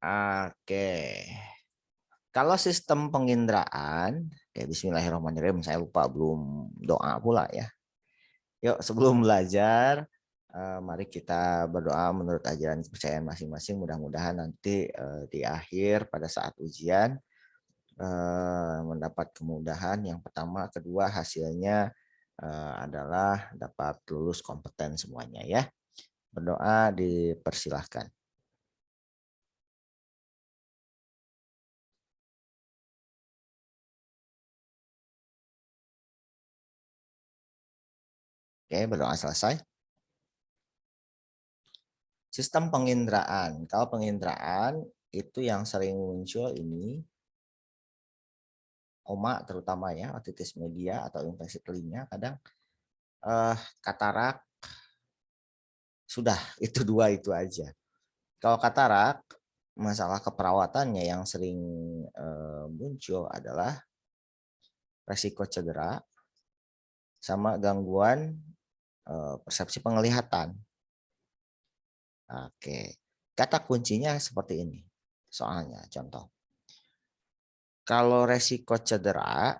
Oke. Kalau sistem penginderaan, kayak Bismillahirrahmanirrahim, saya lupa belum doa pula ya. Yuk sebelum belajar, mari kita berdoa menurut ajaran kepercayaan masing-masing. Mudah-mudahan nanti di akhir pada saat ujian mendapat kemudahan. Yang pertama, kedua hasilnya adalah dapat lulus kompeten semuanya ya. Berdoa dipersilahkan. Oke, berdoa selesai. Sistem penginderaan. Kalau penginderaan itu yang sering muncul ini oma terutama ya, otitis media atau infeksi telinga, kadang katarak, sudah itu dua itu aja. Kalau katarak, masalah keperawatannya yang sering muncul adalah resiko cedera sama gangguan persepsi penglihatan. Oke, kata kuncinya seperti ini. Soalnya contoh, kalau resiko cedera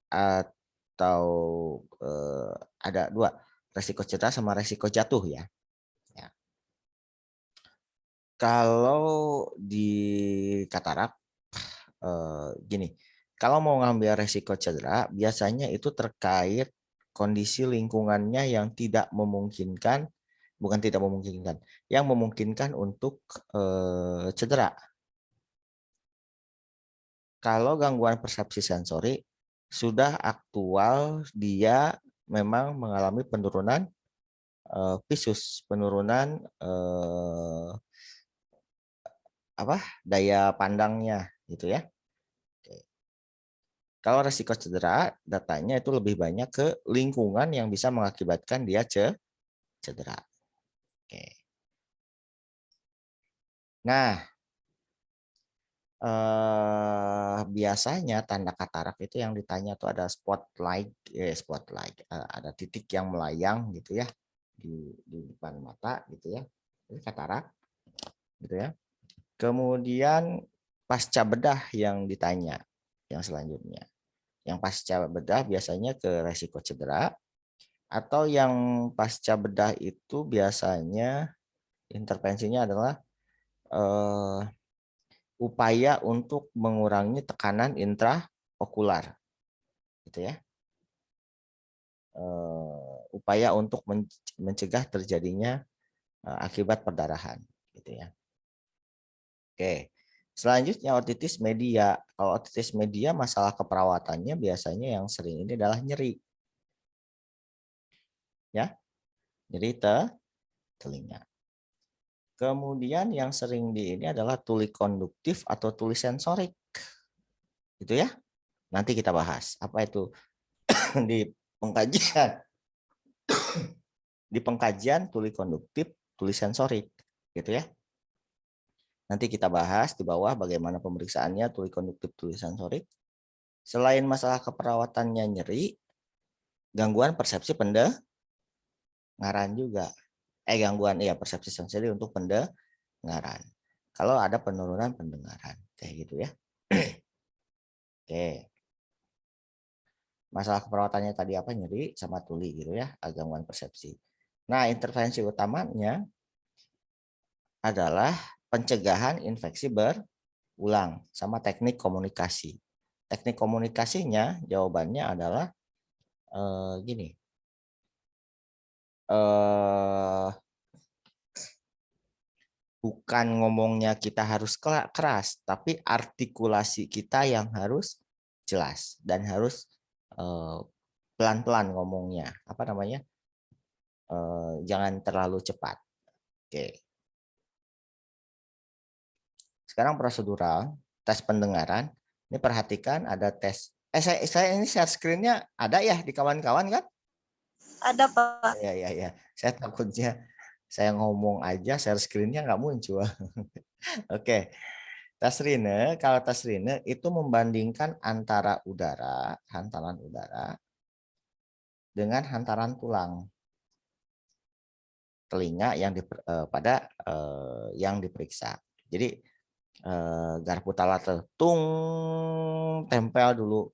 atau ada dua, resiko cedera sama resiko jatuh ya. Ya. Kalau di katarak gini, kalau mau ngambil resiko cedera, biasanya itu terkait kondisi lingkungannya yang tidak memungkinkan, bukan tidak memungkinkan, yang memungkinkan untuk cedera. Kalau gangguan persepsi sensori sudah aktual, dia memang mengalami penurunan visus, penurunan daya pandangnya gitu ya. Kalau resiko cedera, datanya itu lebih banyak ke lingkungan yang bisa mengakibatkan dia cedera. Oke. Nah, biasanya tanda katarak itu yang ditanya tuh ada spotlight, ada titik yang melayang gitu ya di depan mata gitu ya. Ini katarak gitu ya. Kemudian pasca bedah yang ditanya yang selanjutnya. Yang pasca bedah biasanya ke resiko cedera, atau yang pasca bedah itu biasanya intervensinya adalah upaya untuk mengurangi tekanan intraokular, gitu ya. Upaya untuk mencegah terjadinya akibat perdarahan, gitu ya. Oke. Selanjutnya otitis media. Kalau otitis media masalah keperawatannya biasanya yang sering ini adalah nyeri. Ya, nyeri telinga. Kemudian yang sering di ini adalah tuli konduktif atau tuli sensorik. Gitu ya. Nanti kita bahas apa itu di pengkajian. Di pengkajian tuli konduktif, tuli sensorik, gitu ya. Nanti kita bahas di bawah bagaimana pemeriksaannya tuli konduktif, tuli sensorik. Selain masalah keperawatannya nyeri, gangguan persepsi pendengaran juga. Gangguan persepsi sensori untuk pendengaran. Kalau ada penurunan pendengaran, kayak gitu ya. Oke. Masalah keperawatannya tadi apa, nyeri sama tuli gitu ya, gangguan persepsi. Nah, intervensi utamanya adalah pencegahan infeksi berulang sama teknik komunikasi. Teknik komunikasinya jawabannya adalah gini. Bukan ngomongnya kita harus keras, tapi artikulasi kita yang harus jelas dan harus pelan-pelan ngomongnya. Apa namanya? Jangan terlalu cepat. Oke. Sekarang prosedural tes pendengaran. Ini perhatikan ada tes. Saya ini share screen-nya ada ya di kawan-kawan kan? Ada, Pak. Ya. Saya takutnya saya ngomong aja share screen-nya nggak muncul. Oke. Tasrine, kalau Tasrine itu membandingkan antara udara, hantaran udara dengan hantaran tulang telinga yang yang diperiksa. Jadi garpu tala tertung, tempel dulu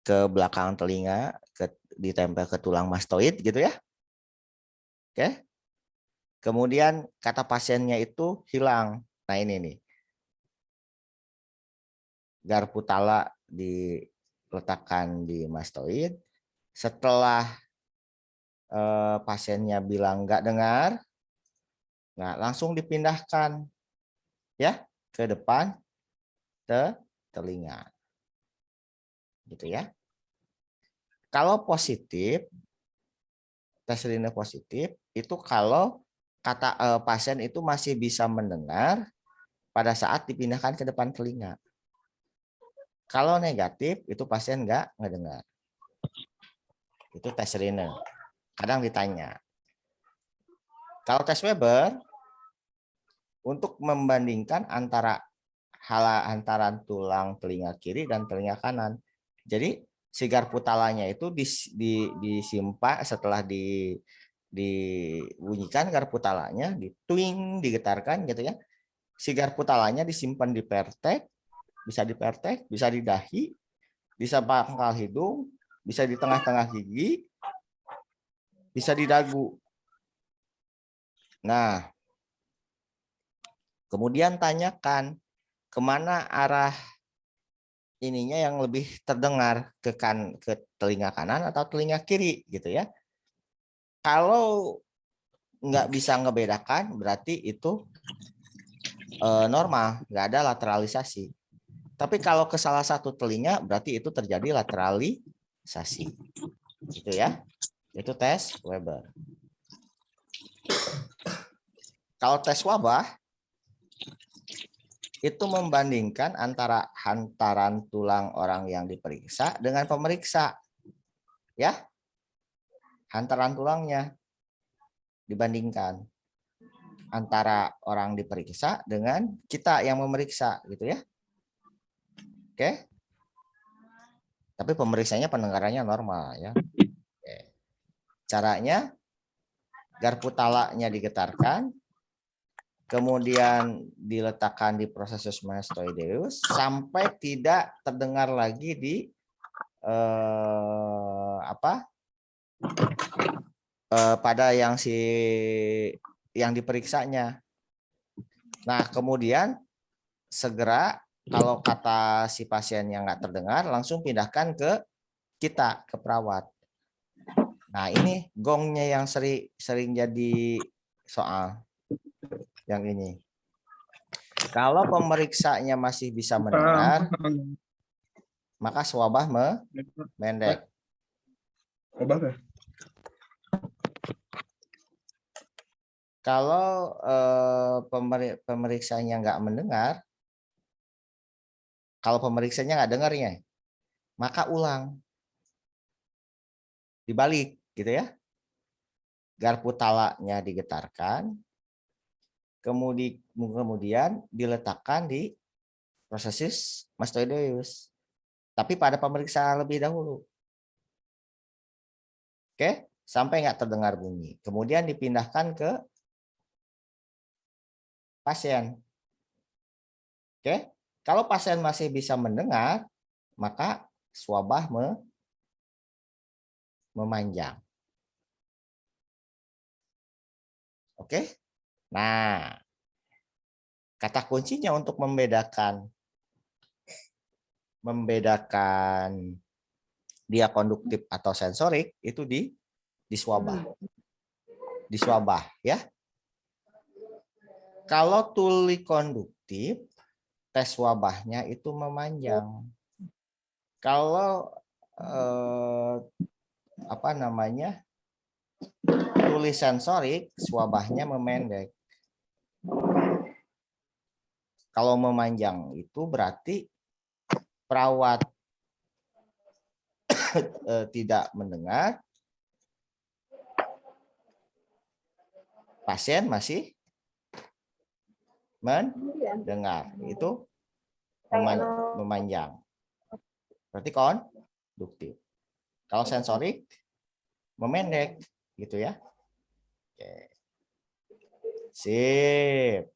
ke belakang telinga, ditempel ke tulang mastoid gitu ya. Oke. Kemudian kata pasiennya itu hilang. Nah ini nih. Garpu tala diletakkan di mastoid. Setelah pasiennya bilang nggak dengar, nah langsung dipindahkan ya ke depan telinga. Gitu ya. Kalau positif, tes rina positif itu kalau kata pasien itu masih bisa mendengar pada saat dipindahkan ke depan telinga. Kalau negatif itu pasien nggak ngedengar. Itu tes rina. Kadang ditanya. Kalau tes Weber untuk membandingkan antara tulang telinga kiri dan telinga kanan. Jadi si garpu talanya itu disimpan setelah dibunyikan garpu talanya, dituing, digetarkan gitu ya. Si garpu talanya disimpan di pertek, bisa di pertek, bisa di dahi, bisa pangkal hidung, bisa di tengah-tengah gigi, bisa di dagu. Nah, kemudian tanyakan kemana arah ininya yang lebih terdengar ke telinga kanan atau telinga kiri gitu ya. Kalau nggak bisa ngebedakan berarti itu normal, nggak ada lateralisasi. Tapi kalau ke salah satu telinga berarti itu terjadi lateralisasi. Gitu ya. Itu tes Weber. Kalau tes wabah itu membandingkan antara hantaran tulang orang yang diperiksa dengan pemeriksa. Ya. Hantaran tulangnya dibandingkan antara orang diperiksa dengan kita yang memeriksa gitu ya. Oke. Tapi pemeriksanya pendengarannya normal ya. Oke. Caranya garpu talanya digetarkan, kemudian diletakkan di prosesus mastoideus sampai tidak terdengar lagi di pada yang diperiksanya. Nah, kemudian segera kalau kata si pasien yang nggak terdengar langsung pindahkan ke kita, ke perawat. Nah, ini gongnya yang sering jadi soal yang ini. Kalau pemeriksanya masih bisa mendengar, maka swabah memendek. Kalau pemeriksanya nggak mendengar, kalau pemeriksanya nggak dengarnya, maka ulang. Dibalik, gitu ya. Garpu talanya digetarkan, kemudian diletakkan di prosesus mastoideus. Tapi pada pemeriksaan lebih dahulu. Oke, sampai nggak terdengar bunyi. Kemudian dipindahkan ke pasien. Oke, kalau pasien masih bisa mendengar, maka swabah memanjang. Oke, nah kata kuncinya untuk membedakan dia konduktif atau sensorik itu di swabah ya. Kalau tuli konduktif tes swabahnya itu memanjang. Kalau tuli sensorik swabahnya memendek. Kalau memanjang itu berarti perawat tidak mendengar, pasien masih mendengar. Itu memanjang. Berarti konduktif. Kalau sensorik memendek gitu ya. Oke. Sip.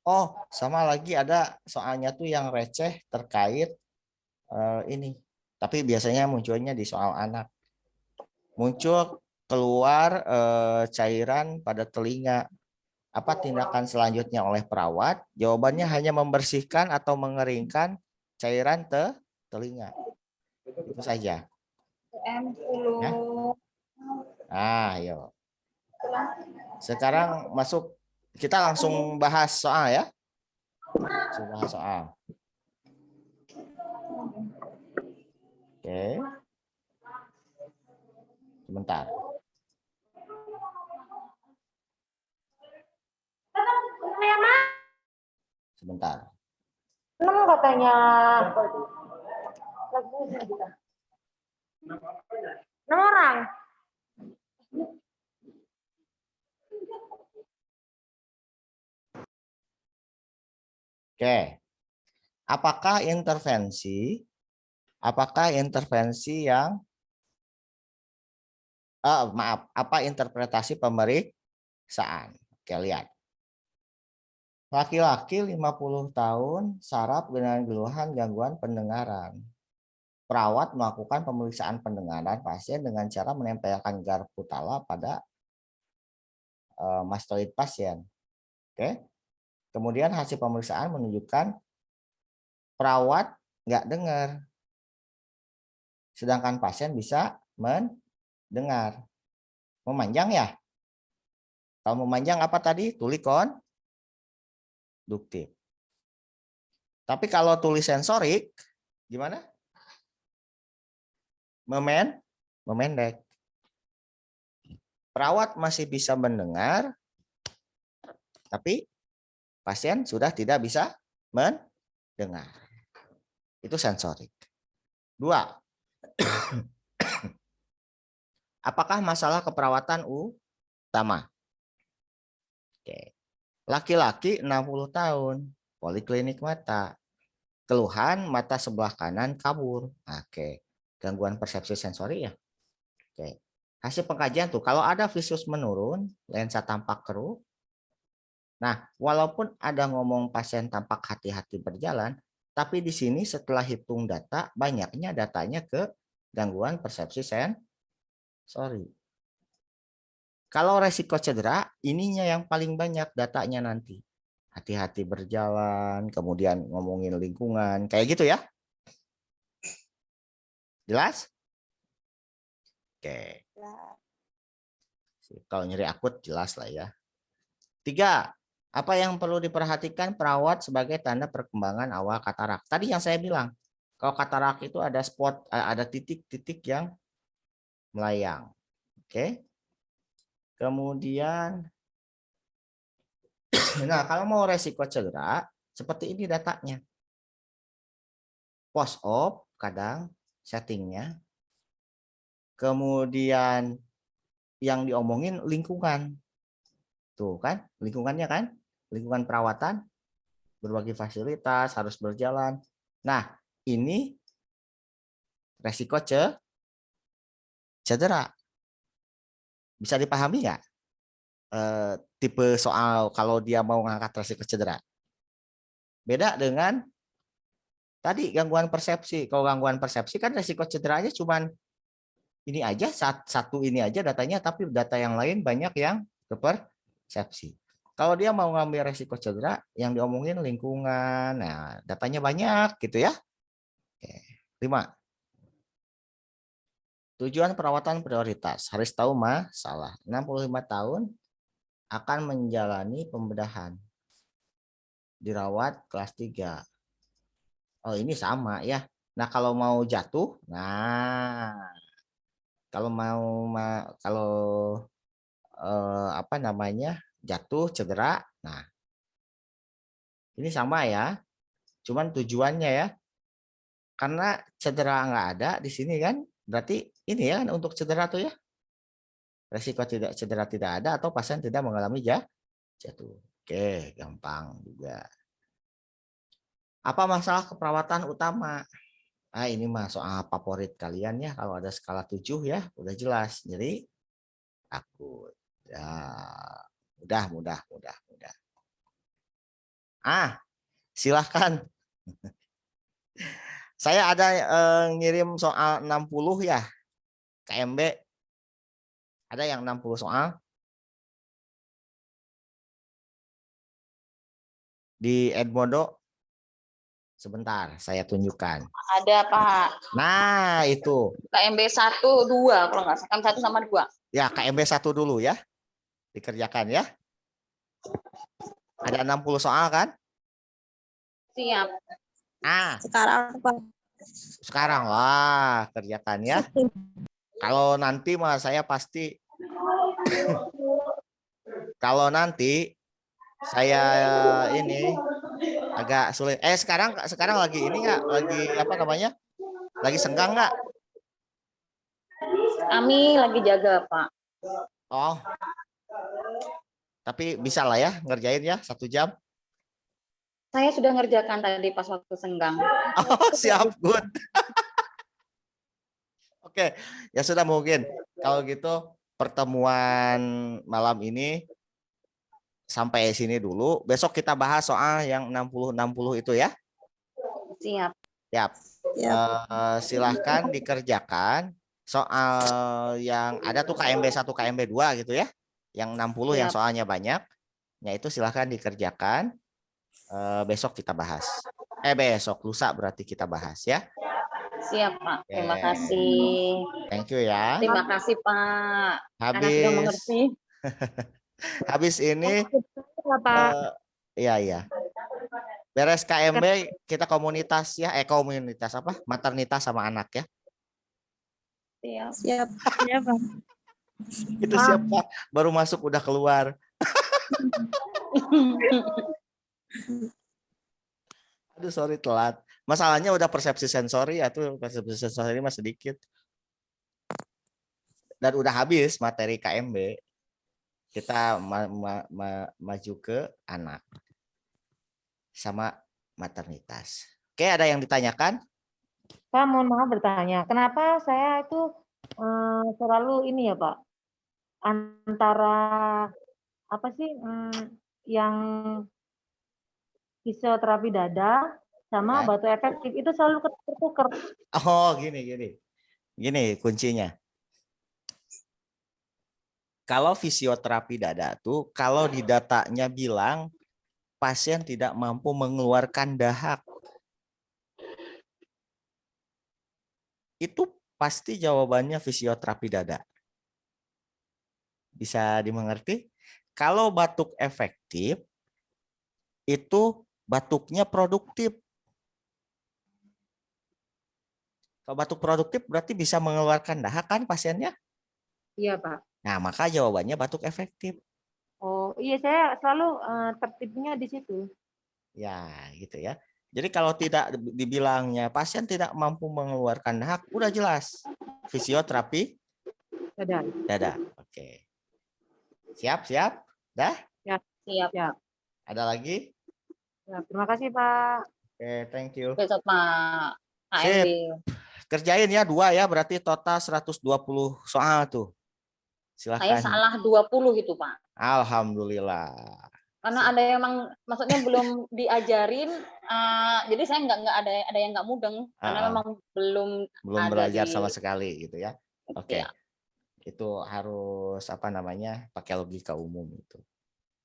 Oh, sama lagi ada soalnya tuh yang receh terkait ini. Tapi biasanya munculnya di soal anak. Muncul keluar cairan pada telinga. Apa tindakan selanjutnya oleh perawat? Jawabannya hanya membersihkan atau mengeringkan cairan telinga. Itu saja. Ya. Ah, yuk. Sekarang masuk, kita langsung bahas soal ya. Langsung bahas soal. Oke. Sebentar. Sebentar. Enam katanya. Enam orang. Oke. Apakah intervensi yang maaf, apa interpretasi pemeriksaan? Oke, lihat. Laki-laki 50 tahun saraf dengan keluhan gangguan pendengaran. Perawat melakukan pemeriksaan pendengaran pasien dengan cara menempelkan garpu tala pada mastoid pasien. Oke. Kemudian hasil pemeriksaan menunjukkan perawat nggak dengar, sedangkan pasien bisa mendengar. Memanjang ya? Kalau memanjang apa tadi? Tuli konduktif. Tapi kalau tuli sensorik, gimana? Memendek. Perawat masih bisa mendengar, tapi pasien sudah tidak bisa mendengar. Itu sensorik. 2. Apakah masalah keperawatan utama? Oke. Laki-laki 60 tahun, poliklinik mata. Keluhan mata sebelah kanan kabur. Oke. Gangguan persepsi sensori ya. Oke. Hasil pengkajian tuh, kalau ada visus menurun, lensa tampak keruh. Nah, walaupun ada ngomong pasien tampak hati-hati berjalan, tapi di sini setelah hitung data, banyaknya datanya ke gangguan persepsi sensori. Kalau resiko cedera, ininya yang paling banyak datanya nanti. Hati-hati berjalan, kemudian ngomongin lingkungan, kayak gitu ya. Jelas? Oke. Kalau nyeri akut jelas lah ya. 3. Apa yang perlu diperhatikan perawat sebagai tanda perkembangan awal katarak? Tadi yang saya bilang, kalau katarak itu ada spot, ada titik-titik yang melayang. Oke. Kemudian, nah kalau mau resiko cedera, seperti ini datanya. Post-op kadang settingnya. Kemudian yang diomongin lingkungan. Tuh kan, lingkungannya kan, lingkungan perawatan, berbagi fasilitas, harus berjalan. Nah, ini resiko cedera. Bisa dipahami nggak? Tipe soal kalau dia mau ngangkat resiko cedera. Beda dengan tadi gangguan persepsi. Kalau gangguan persepsi kan resiko cederanya cuma ini aja, satu ini aja datanya, tapi data yang lain banyak yang ke persepsi. Kalau dia mau ngambil resiko cedera, yang diomongin lingkungan, nah datanya banyak gitu ya. Oke. 5. Tujuan perawatan prioritas. Harus tahu masalah. 65 tahun akan menjalani pembedahan. Dirawat kelas 3. Oh, ini sama ya. Nah, kalau mau jatuh, kalau kalau apa namanya? Jatuh, cedera. Nah, ini sama ya. Cuman tujuannya ya. Karena cedera nggak ada di sini kan, berarti ini ya kan untuk cedera tuh ya. Resiko tidak cedera tidak ada atau pasien tidak mengalami jatuh. Oke, gampang juga. Apa masalah keperawatan utama? Ini mah soal favorit kalian ya. Kalau ada skala 7 ya, udah jelas. Jadi akut. Ya, mudah. Silahkan. Saya ada ngirim soal 60 ya. KMB. Ada yang 60 soal? Di Edmodo. Sebentar, saya tunjukkan. Ada Pak. Nah, itu. KMB 1, 2 kalau nggak salah. KMB 1 sama 2. Ya, KMB 1 dulu ya. Dikerjakan ya. Ada 60 soal kan? Siap. Sekarang Pak. Sekarang lah kerjakan ya. Kalau nanti mah saya pasti kalau nanti saya ini agak sulit. Sekarang lagi ini nggak? Lagi apa namanya? Lagi senggang nggak? Kami lagi jaga Pak. Oh. Tapi bisa lah ya ngerjain ya 1 jam. Saya sudah ngerjakan tadi pas waktu senggang. Oh, siap, good. Oke, ya sudah mungkin. Kalau gitu pertemuan malam ini sampai sini dulu. Besok kita bahas soal yang 60-60 itu ya. Siap. Siap. Silahkan dikerjakan soal yang ada tuh KMB 1, KMB 2 gitu ya. Yang 60 yang soalnya banyak. Ya itu silahkan dikerjakan. Besok kita bahas. Besok lusa berarti kita bahas ya. Siap Pak. Terima kasih. Thank you ya. Terima kasih Pak. Karena sudah mengerti. Habis ini iya. Beres KMB kita komunitas ya. Komunitas apa? Maternitas sama anak ya. Siap. Iya Pak. Itu siapa? Baru masuk udah keluar. Aduh, sorry telat. Masalahnya udah persepsi sensori ya tuh, persepsi sensori masih sedikit. Dan udah habis materi KMB. Kita maju ke anak sama maternitas. Oke, ada yang ditanyakan? Pak, mohon maaf bertanya. Kenapa saya itu selalu ini ya Pak? Antara apa sih yang fisioterapi dada sama batu efektif itu selalu tertukar. Oh, gini kuncinya. Kalau fisioterapi dada tuh, kalau di datanya bilang pasien tidak mampu mengeluarkan dahak, itu pasti jawabannya fisioterapi dada. Bisa dimengerti? Kalau batuk efektif, itu batuknya produktif. Kalau batuk produktif berarti bisa mengeluarkan dahak kan pasiennya? Iya Pak. Nah, maka jawabannya batuk efektif. Oh iya, saya selalu tertibnya di situ. Ya, gitu ya. Jadi kalau tidak dibilangnya pasien tidak mampu mengeluarkan dahak, udah jelas fisioterapi dada. Oke. Siap? Dah? Siap. Ya. Ada lagi? Ya, terima kasih Pak. Oke, thank you. Besok Pak. Sip. Kerjain ya 2 ya, berarti total 120 soal tuh. Silakan. Saya salah 20 itu Pak. Alhamdulillah. Karena ada yang maksudnya belum diajarin, jadi saya nggak ada yang nggak mudeng karena memang belum belajar sama sekali gitu ya. Oke. Ya. Itu harus apa namanya? Pakai logika umum itu.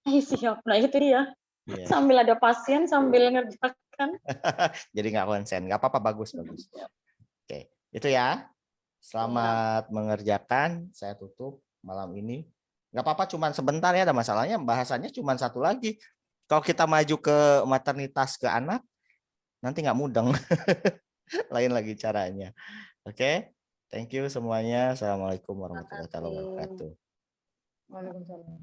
Siap. Nah itu dia. Yeah. Sambil ada pasien sambil ngerjakan. Jadi nggak konsen. Nggak apa-apa, bagus. Oke. Itu ya. Selamat mengerjakan. Saya tutup malam ini. Nggak apa-apa, cuman sebentar ya, ada masalahnya bahasanya cuman 1 lagi. Kalau kita maju ke maternitas ke anak, nanti nggak mudeng. Lain lagi caranya. Oke, thank you semuanya. Assalamualaikum warahmatullahi wabarakatuh. Waalaikumsalam.